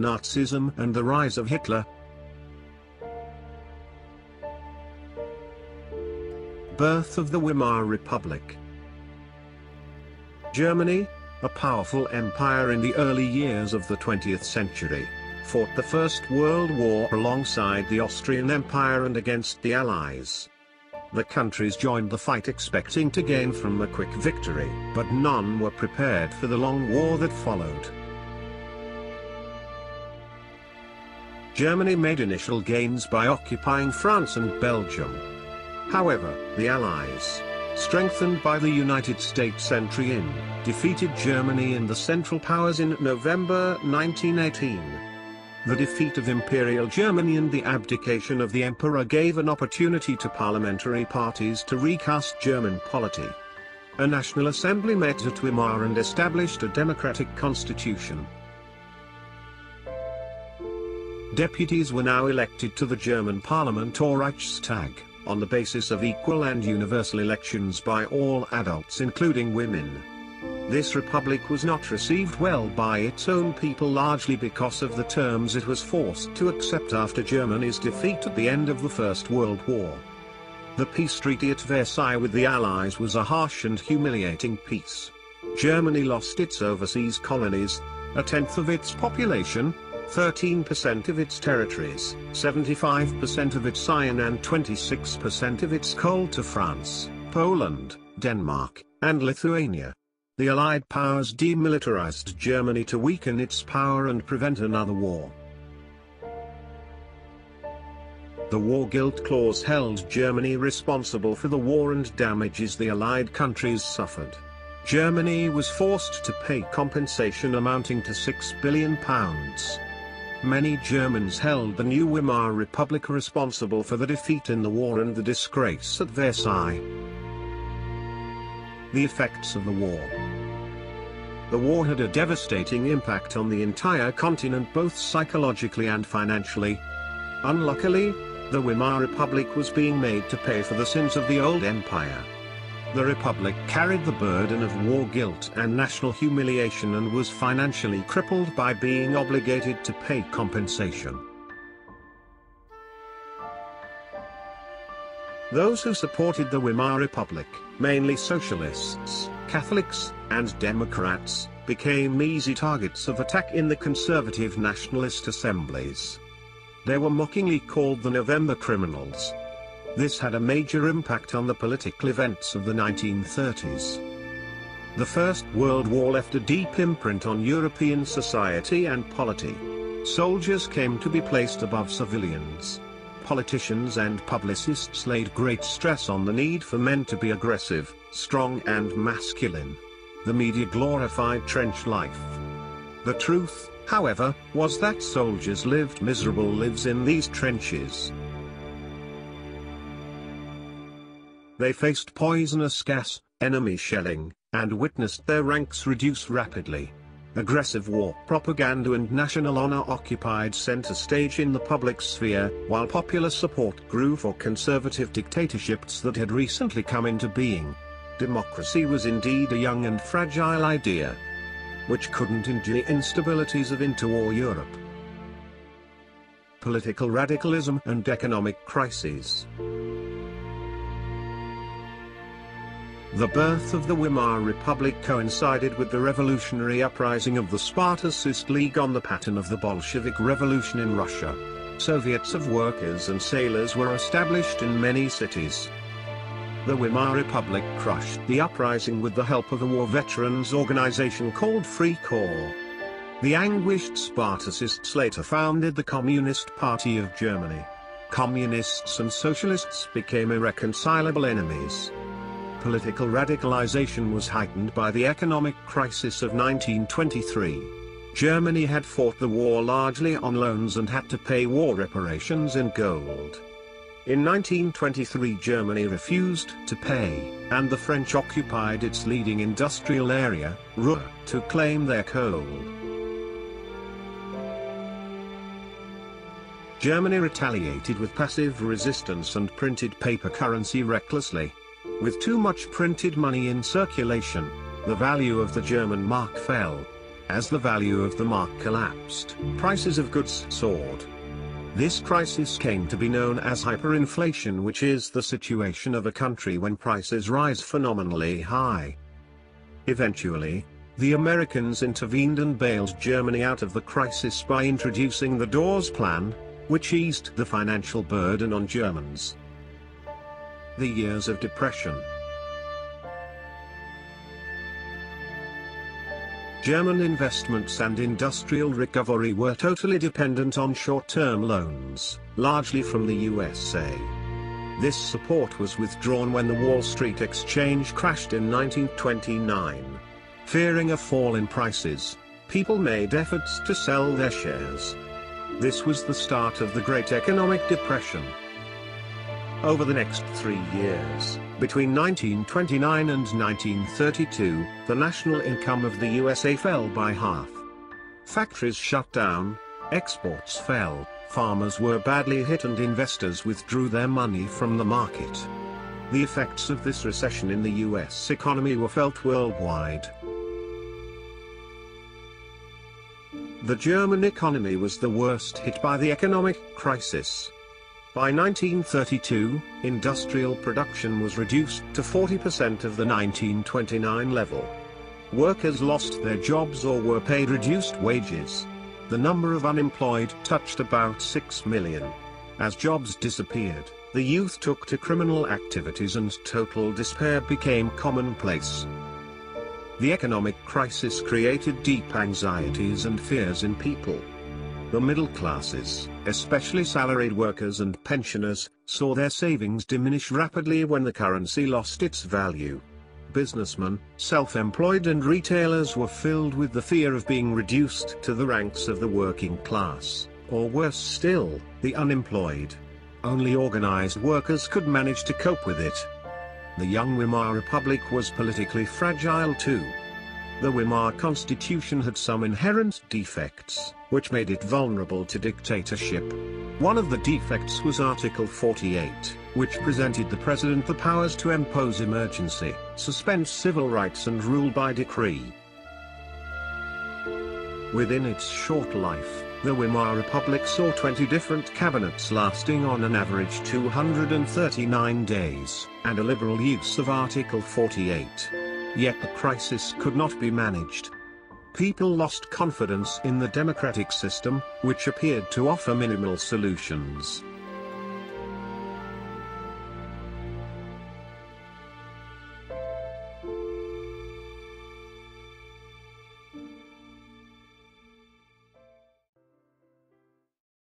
Nazism and the rise of Hitler. Birth of the Weimar Republic. Germany, a powerful empire in the early years of the 20th century, fought the First World War alongside the Austrian Empire and against the Allies. The countries joined the fight expecting to gain from a quick victory, but none were prepared for the long war that followed. Germany made initial gains by occupying France and Belgium. However, the Allies, strengthened by the United States entry in, defeated Germany and the Central Powers in November 1918. The defeat of Imperial Germany and the abdication of the Emperor gave an opportunity to parliamentary parties to recast German polity. A National Assembly met at Weimar and established a democratic constitution. Deputies were now elected to the German parliament or Reichstag, on the basis of equal and universal elections by all adults including women. This republic was not received well by its own people, largely because of the terms it was forced to accept after Germany's defeat at the end of the First World War. The peace treaty at Versailles with the Allies was a harsh and humiliating peace. Germany lost its overseas colonies, a tenth of its population, 13% of its territories, 75% of its iron and 26% of its coal to France, Poland, Denmark, and Lithuania. The Allied powers demilitarized Germany to weaken its power and prevent another war. The War Guilt Clause held Germany responsible for the war and damages the Allied countries suffered. Germany was forced to pay compensation amounting to £6 billion. Many Germans held the new Weimar Republic responsible for the defeat in the war and the disgrace at Versailles. The effects of the war. The war had a devastating impact on the entire continent both psychologically and financially. Unluckily, the Weimar Republic was being made to pay for the sins of the old empire. The Republic carried the burden of war guilt and national humiliation and was financially crippled by being obligated to pay compensation. Those who supported the Weimar Republic, mainly socialists, Catholics, and Democrats, became easy targets of attack in the conservative nationalist assemblies. They were mockingly called the November Criminals. This had a major impact on the political events of the 1930s. The First World War left a deep imprint on European society and polity. Soldiers came to be placed above civilians. Politicians and publicists laid great stress on the need for men to be aggressive, strong and masculine. The media glorified trench life. The truth, however, was that soldiers lived miserable lives in these trenches. They faced poisonous gas, enemy shelling, and witnessed their ranks reduce rapidly. Aggressive war propaganda and national honor occupied center stage in the public sphere, while popular support grew for conservative dictatorships that had recently come into being. Democracy was indeed a young and fragile idea, which couldn't endure instabilities of interwar Europe. Political radicalism and economic crises. The birth of the Weimar Republic coincided with the revolutionary uprising of the Spartacist League on the pattern of the Bolshevik Revolution in Russia. Soviets of workers and sailors were established in many cities. The Weimar Republic crushed the uprising with the help of a war veterans organization called Free Corps. The anguished Spartacists later founded the Communist Party of Germany. Communists and socialists became irreconcilable enemies. Political radicalization was heightened by the economic crisis of 1923. Germany had fought the war largely on loans and had to pay war reparations in gold. In 1923 Germany refused to pay, and the French occupied its leading industrial area, Ruhr, to claim their coal. Germany retaliated with passive resistance and printed paper currency recklessly. With too much printed money in circulation, the value of the German mark fell. As the value of the mark collapsed, prices of goods soared. This crisis came to be known as hyperinflation, which is the situation of a country when prices rise phenomenally high. Eventually, the Americans intervened and bailed Germany out of the crisis by introducing the Dawes Plan, which eased the financial burden on Germans. The years of depression. German investments and industrial recovery were totally dependent on short-term loans, largely from the USA. This support was withdrawn when the Wall Street exchange crashed in 1929. Fearing a fall in prices, people made efforts to sell their shares. This was the start of the Great Economic Depression. Over the next 3 years, between 1929 and 1932, the national income of the USA fell by half. Factories shut down, exports fell, farmers were badly hit and investors withdrew their money from the market. The effects of this recession in the US economy were felt worldwide. The German economy was the worst hit by the economic crisis. By 1932, industrial production was reduced to 40% of the 1929 level. Workers lost their jobs or were paid reduced wages. The number of unemployed touched about 6 million. As jobs disappeared, the youth took to criminal activities and total despair became commonplace. The economic crisis created deep anxieties and fears in people. The middle classes, especially salaried workers and pensioners, saw their savings diminish rapidly when the currency lost its value. Businessmen, self-employed and retailers were filled with the fear of being reduced to the ranks of the working class, or worse still, the unemployed. Only organized workers could manage to cope with it. The young Weimar Republic was politically fragile too. The Weimar Constitution had some inherent defects, which made it vulnerable to dictatorship. One of the defects was Article 48, which presented the president the powers to impose emergency, suspend civil rights and rule by decree. Within its short life, the Weimar Republic saw 20 different cabinets lasting on an average 239 days, and a liberal use of Article 48. Yet the crisis could not be managed. People lost confidence in the democratic system, which appeared to offer minimal solutions.